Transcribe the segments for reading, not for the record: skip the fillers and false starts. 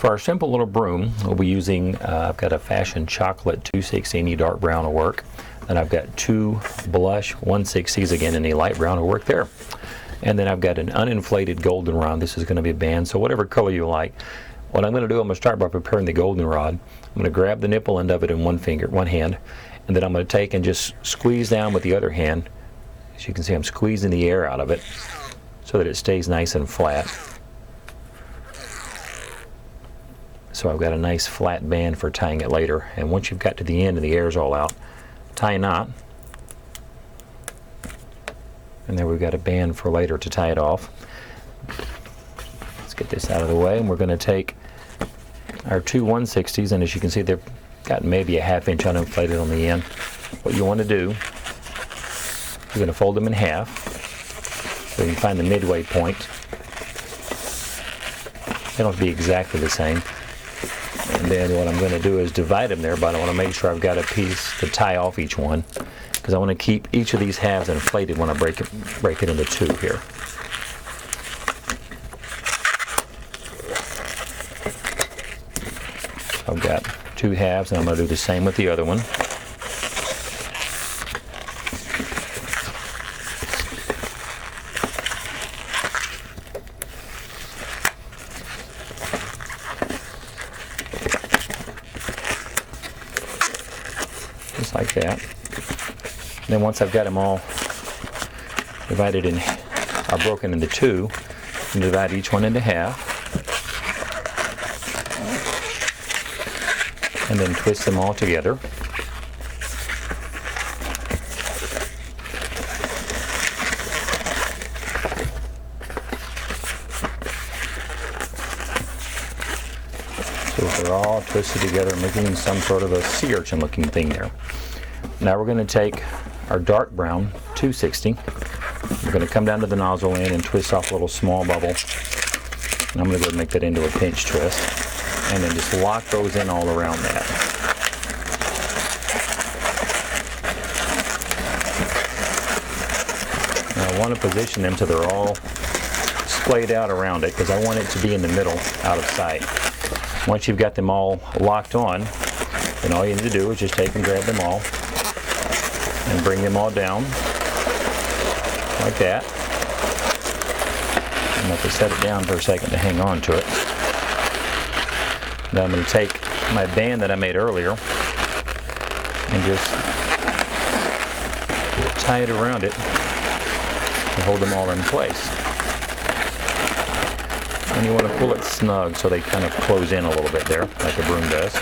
For our simple little broom, we'll be using, I've got a Fashion Chocolate 260 any dark brown will work. And I've got two blush 160s again, any light brown will work there. And then I've got an uninflated goldenrod. This is going to be a band, so whatever color you like. What I'm going to do, I'm going to start by preparing the goldenrod. I'm going to grab the nipple end of it in one hand, and then I'm going to take and just squeeze down with the other hand. As you can see, I'm squeezing the air out of it so that it stays nice and flat. So I've got a nice flat band for tying it later. And once you've got to the end and the air's all out, tie a knot. And then we've got a band for later to tie it off. Let's get this out of the way, and we're going to take our two 160s, and as you can see, they've got maybe a ½ inch uninflated on the end. What you want to do, you're going to fold them in half so you can find the midway point. They don't have to be exactly the same. And then what I'm going to do is divide them there, but I want to make sure I've got a piece to tie off each one, because I want to keep each of these halves inflated when I break it into two here. I've got two halves, and I'm going to do the same with the other one. Just like that. And then once I've got them all divided in, or broken into two, and divide each one into half, and then twist them all together. So they're all twisted together, making some sort of a sea urchin looking thing there. Now we're going to take our dark brown 260. We're going to come down to the nozzle end and twist off a little small bubble. And I'm going to go ahead and make that into a pinch twist. And then just lock those in all around that. Now I want to position them so they're all splayed out around it, because I want it to be in the middle, out of sight. Once you've got them all locked on, then all you need to do is just take and grab them all and bring them all down like that. I'm going to have to set it down for a second to hang on to it. Now I'm going to take my band that I made earlier and just tie it around it and hold them all in place. And you want to pull it snug so they kind of close in a little bit there, like a broom does.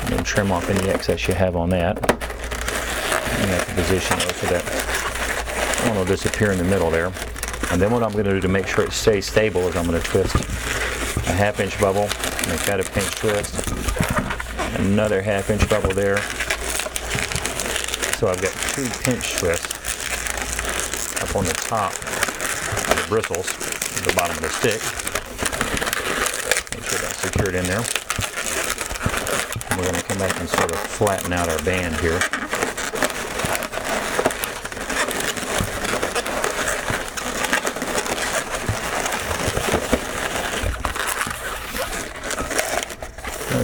And then trim off any excess you have on that. And you have to position those so that one will disappear in the middle there. And then what I'm going to do to make sure it stays stable is I'm going to twist a ½ inch bubble, make that a pinch twist, another ½ inch bubble there. So I've got two pinch twists up on the top of the bristles at the bottom of the stick. Make sure that's secured in there. And we're going to come back and sort of flatten out our band here.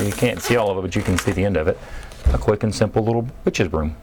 You can't see all of it, but you can see the end of it. A quick and simple little witch's broom.